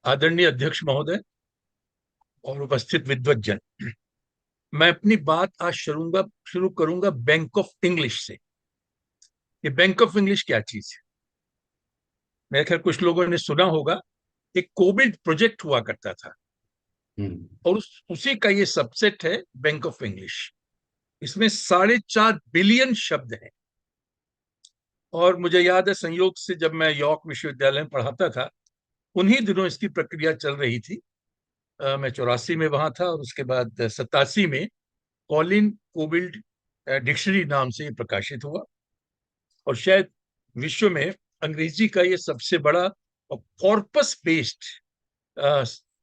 आदरणीय अध्यक्ष महोदय और उपस्थित विद्वज्जन, मैं अपनी बात आज शुरू करूंगा बैंक ऑफ इंग्लिश से। ये बैंक ऑफ इंग्लिश क्या चीज है? मेरे ख्याल कुछ लोगों ने सुना होगा। एक कोविड प्रोजेक्ट हुआ करता था और उसी का ये सबसेट है बैंक ऑफ इंग्लिश। इसमें 4.5 बिलियन शब्द हैं। और मुझे याद है, संयोग से जब मैं यॉर्क विश्वविद्यालय में पढ़ाता था, उन्हीं दिनों इसकी प्रक्रिया चल रही थी। मैं 84 में वहां था और उसके बाद 87 में कॉलिन कोविल्ड डिक्शनरी नाम से ये प्रकाशित हुआ। और शायद विश्व में अंग्रेजी का ये सबसे बड़ा और कॉर्पस बेस्ड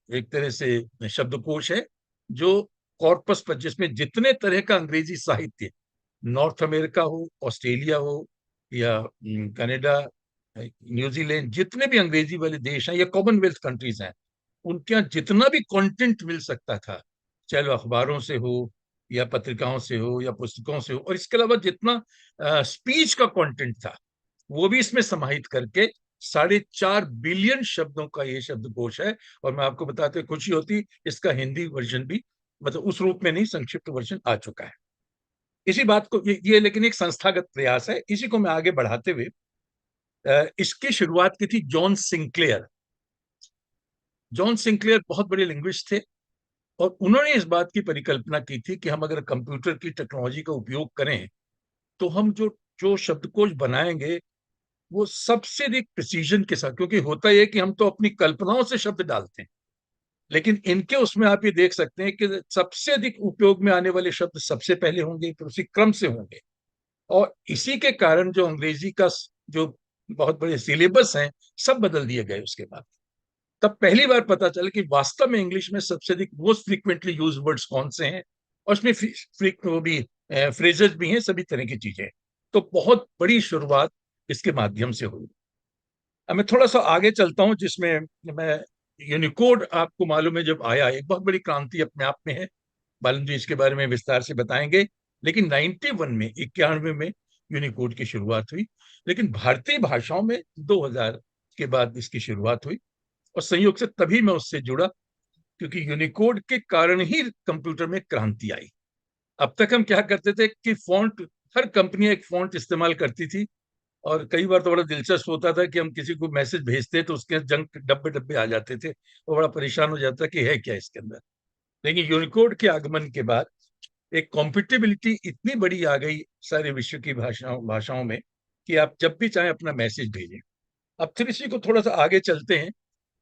एक तरह से शब्दकोश है, जो कॉर्पस पर, जिसमें जितने तरह का अंग्रेजी साहित्य, नॉर्थ अमेरिका हो, ऑस्ट्रेलिया हो या कनाडा, न्यूजीलैंड, जितने भी अंग्रेजी वाले देश हैं या कॉमनवेल्थ कंट्रीज हैं, उनके यहाँ जितना भी कंटेंट मिल सकता था, चाहे वो अखबारों से हो या पत्रिकाओं से हो या पुस्तकों से हो, और इसके अलावा जितना स्पीच का कंटेंट था, वो भी इसमें समाहित करके 4.5 बिलियन शब्दों का ये शब्दकोश है। और मैं आपको बताते खुशी होती, इसका हिंदी वर्जन भी, मतलब उस रूप में नहीं, संक्षिप्त वर्जन आ चुका है। इसी बात को ये लेकिन एक संस्थागत प्रयास है। इसी को मैं आगे बढ़ाते हुए, इसकी शुरुआत की थी जॉन सिंक्लेयर। जॉन सिंक्लेयर बहुत बड़े लिंग्विस्ट थे और उन्होंने इस बात की परिकल्पना की थी कि हम अगर कंप्यूटर की टेक्नोलॉजी का उपयोग करें तो हम जो जो शब्दकोश बनाएंगे वो सबसे अधिक प्रिसीजन के साथ, क्योंकि होता यह कि हम तो अपनी कल्पनाओं से शब्द डालते हैं, लेकिन इनके उसमें आप ये देख सकते हैं कि सबसे अधिक उपयोग में आने वाले शब्द सबसे पहले होंगे, फिर उसी क्रम से होंगे। और इसी के कारण जो अंग्रेजी का जो बहुत बड़े सिलेबस हैं, सब बदल दिए गए उसके बाद। तब पहली बार पता चला कि वास्तव में इंग्लिश में सबसे अधिक मोस्ट फ्रीक्वेंटली यूज वर्ड्स कौन से हैं, और उसमें वो भी फ्रेजेस भी हैं, सभी तरह की चीजें। तो बहुत बड़ी शुरुआत इसके माध्यम से हुई। अब मैं थोड़ा सा आगे चलता हूं, जिसमें मैं यूनिकोड, आपको मालूम है जब आया, एक बहुत बड़ी क्रांति अपने आप में है। बालन जी इसके बारे में विस्तार से बताएंगे। लेकिन 91 में, 91 में यूनिकोड की शुरुआत हुई। लेकिन भारतीय भाषाओं में 2000 के बाद इसकी शुरुआत हुई। और संयोग से तभी मैं उससे जुड़ा, क्योंकि यूनिकोड के कारण ही कंप्यूटर में क्रांति आई। अब तक हम क्या करते थे कि फॉन्ट, हर कंपनी एक फॉन्ट इस्तेमाल करती थी। और कई बार तो बड़ा दिलचस्प होता था कि हम किसी को मैसेज भेजते तो उसके जंक डब्बे डब्बे आ जाते थे, वो बड़ा परेशान हो जाता कि है क्या इसके अंदर। लेकिन यूनिकोड के आगमन के बाद एक कॉम्पिटिबिलिटी इतनी बड़ी आ गई सारे विश्व की भाषाओं में, कि आप जब भी चाहें अपना मैसेज भेजें। अब फिर इसी को थोड़ा सा आगे चलते हैं।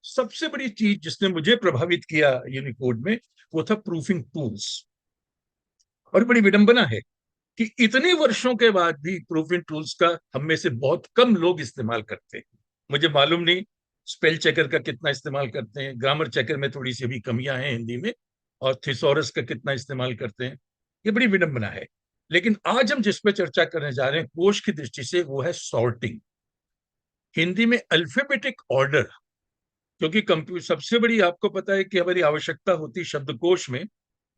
सबसे बड़ी चीज जिसने मुझे प्रभावित किया यूनिकोड में, वो था प्रूफिंग टूल्स। और बड़ी विडंबना है कि इतने वर्षों के बाद भी प्रूफिंग टूल्स का हम में से बहुत कम लोग इस्तेमाल करते हैं। मुझे मालूम नहीं स्पेल चेकर का कितना इस्तेमाल करते हैं, ग्रामर चेकर में थोड़ी सी भी कमियां हैं हिंदी में, और थिसॉरस का कितना इस्तेमाल करते हैं। ये बड़ी विडंबना है। लेकिन आज हम जिस पे चर्चा करने जा रहे हैं कोश की दृष्टि से, वो है सॉर्टिंग। हिंदी में अल्फाबेटिक ऑर्डर। क्योंकि कंप्यूटर, सबसे बड़ी आपको पता है कि हमारी आवश्यकता होती है शब्दकोश में,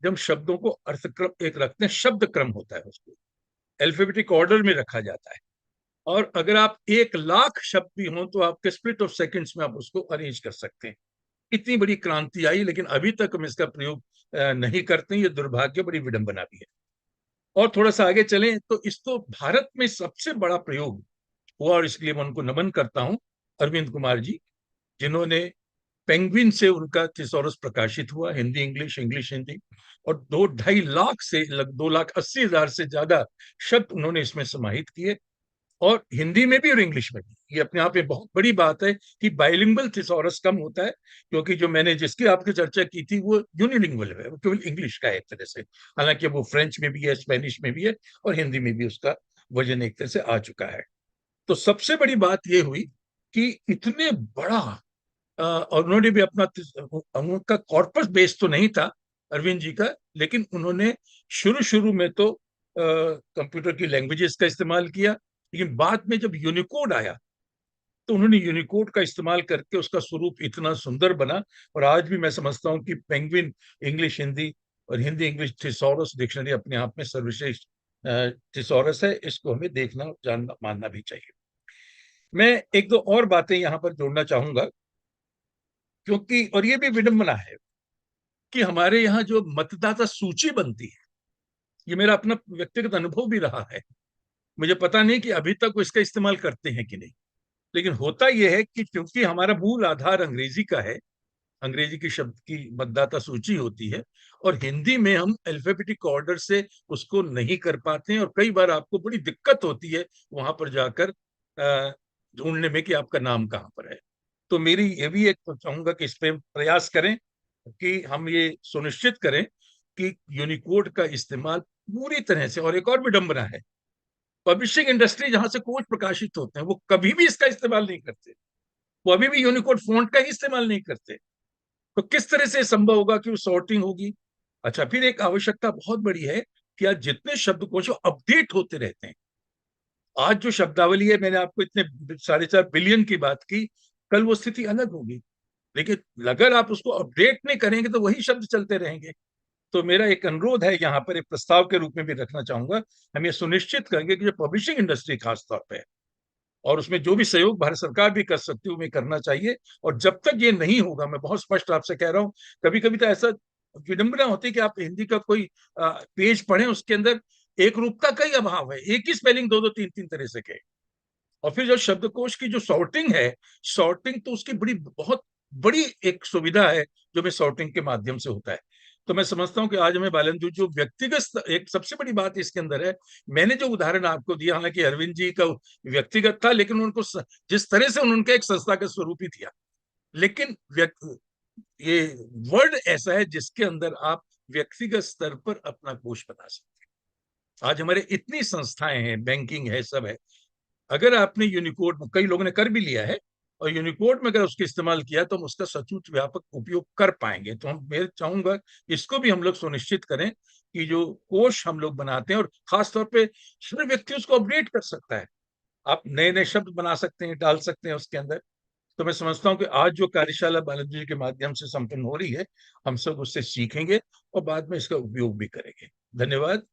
जब शब्दों को अर्थक्रम एक रखते हैं, शब्द क्रम होता है, उसको अल्फाबेटिक ऑर्डर में रखा जाता है। और अगर आप 1 लाख शब्द भी हों तो आपके स्प्लिट ऑफ सेकंड्स में आप उसको अरेंज कर सकते हैं। इतनी बड़ी क्रांति आई, लेकिन अभी तक हम इसका प्रयोग नहीं करते। ये दुर्भाग्य, बड़ी विडंबना भी है। और थोड़ा सा आगे चलें तो इसको भारत में सबसे बड़ा प्रयोग हुआ, और इसलिए मैं उनको नमन करता हूं, अरविंद कुमार जी, जिन्होंने पेंगुइन से उनका थिसॉरस प्रकाशित हुआ, हिंदी इंग्लिश, इंग्लिश हिंदी। और 2-2.5 लाख से लग 2,80,000 से ज्यादा शब्द उन्होंने इसमें समाहित किए, और हिंदी में भी और इंग्लिश में भी। ये अपने आप में बहुत बड़ी बात है कि बाइलिंगुअल थिसॉरस कम होता है, क्योंकि जो मैंने जिसकी आपकी चर्चा की थी वो यूनिलिंगुअल है, वो केवल इंग्लिश का है एक तरह से। हालांकि वो फ्रेंच में भी है, स्पेनिश में भी है, और हिंदी में भी उसका वजन एक तरह से आ चुका है। तो सबसे बड़ी बात ये हुई कि इतने बड़ा, और उन्होंने भी अपना, उनका कॉर्पस बेस तो नहीं था अरविंद जी का, लेकिन उन्होंने शुरू शुरू में तो कंप्यूटर की लैंग्वेजेस का इस्तेमाल किया। लेकिन बाद में जब यूनिकोड आया तो उन्होंने यूनिकोड का इस्तेमाल करके उसका स्वरूप इतना सुंदर बना। और आज भी मैं समझता हूँ कि पेंगुइन इंग्लिश हिंदी और हिंदी इंग्लिश थिसॉरस डिक्शनरी अपने आप में सर्वश्रेष्ठ थिसॉरस है। इसको हमें देखना, जानना, मानना भी चाहिए। मैं एक दो और बातें यहाँ पर जोड़ना चाहूंगा क्योंकि और ये भी विडंबना है कि हमारे यहाँ जो मतदाता सूची बनती है, ये मेरा अपना व्यक्तिगत अनुभव भी रहा है, मुझे पता नहीं कि अभी तक वो इसका इस्तेमाल करते हैं कि नहीं, लेकिन होता यह है कि क्योंकि हमारा मूल आधार अंग्रेजी का है, अंग्रेजी की शब्द की मतदाता सूची होती है, और हिंदी में हम अल्फाबेटिक ऑर्डर से उसको नहीं कर पाते हैं, और कई बार आपको बड़ी दिक्कत होती है वहां पर जाकर ढूंढने में कि आपका नाम कहाँ पर है। तो मेरी ये भी एक चाहूंगा कि इस पे प्रयास करें कि हम ये सुनिश्चित करें कि यूनिकोड का इस्तेमाल पूरी तरह से। और एक और विडंबना है, पब्लिशिंग इंडस्ट्री जहां से कोच प्रकाशित होते हैं वो कभी भी इसका इस्तेमाल नहीं करते, वो अभी भी यूनिकोड फॉन्ट का ही इस्तेमाल नहीं करते। तो किस तरह से संभव होगा कि वो सॉर्टिंग होगी? अच्छा, फिर एक आवश्यकता बहुत बड़ी है कि आज जितने शब्दकोश अपडेट होते रहते हैं। आज जो शब्दावली है, मैंने आपको इतने 4.5 बिलियन की बात की, कल वो स्थिति अलग होगी, लेकिन अगर आप उसको अपडेट नहीं करेंगे तो वही शब्द चलते रहेंगे। तो मेरा एक अनुरोध है, यहाँ पर एक प्रस्ताव के रूप में भी रखना चाहूंगा, हम ये सुनिश्चित करेंगे कि जो पब्लिशिंग इंडस्ट्री खासतौर पर, और उसमें जो भी सहयोग भारत सरकार भी कर सकती है वो करना चाहिए। और जब तक ये नहीं होगा, मैं बहुत स्पष्ट आपसे कह रहा हूं, कभी कभी तो ऐसा विडंबना होती है कि आप हिंदी का कोई पेज पढ़ें, उसके अंदर एक रूपता का ही अभाव है, एक ही स्पेलिंग दो दो तीन तीन तरह से के। और फिर जो शब्दकोश की जो सॉर्टिंग है, सॉर्टिंग तो उसकी बड़ी बहुत बड़ी एक सुविधा है जो मैं सॉर्टिंग के माध्यम से होता है। तो मैं समझता हूं कि आज हमें बालंदु जो व्यक्तिगत, एक सबसे बड़ी बात इसके अंदर है, मैंने जो उदाहरण आपको दिया, हालांकि अरविंद जी का व्यक्तिगत था, लेकिन उनको जिस तरह से उन्होंने एक संस्था का स्वरूप ही दिया, लेकिन ये वर्ड ऐसा है जिसके अंदर आप व्यक्तिगत स्तर पर अपना कोष बना सकते हैं। आज हमारे इतनी संस्थाएं हैं, बैंकिंग है, सब है, अगर आपने यूनिकोड में, कई लोगों ने कर भी लिया है, और यूनिकोड में अगर उसका इस्तेमाल किया तो हम उसका सचमुच व्यापक उपयोग कर पाएंगे। तो हम, मैं चाहूंगा इसको भी हम लोग सुनिश्चित करें कि जो कोष हम लोग बनाते हैं, और खासतौर पे हर व्यक्ति उसको अपडेट कर सकता है, आप नए नए शब्द बना सकते हैं, डाल सकते हैं उसके अंदर। तो मैं समझता हूं कि आज जो कार्यशाला बालाजी जी के माध्यम से संपन्न हो रही है, हम सब उससे सीखेंगे और बाद में इसका उपयोग भी करेंगे। धन्यवाद।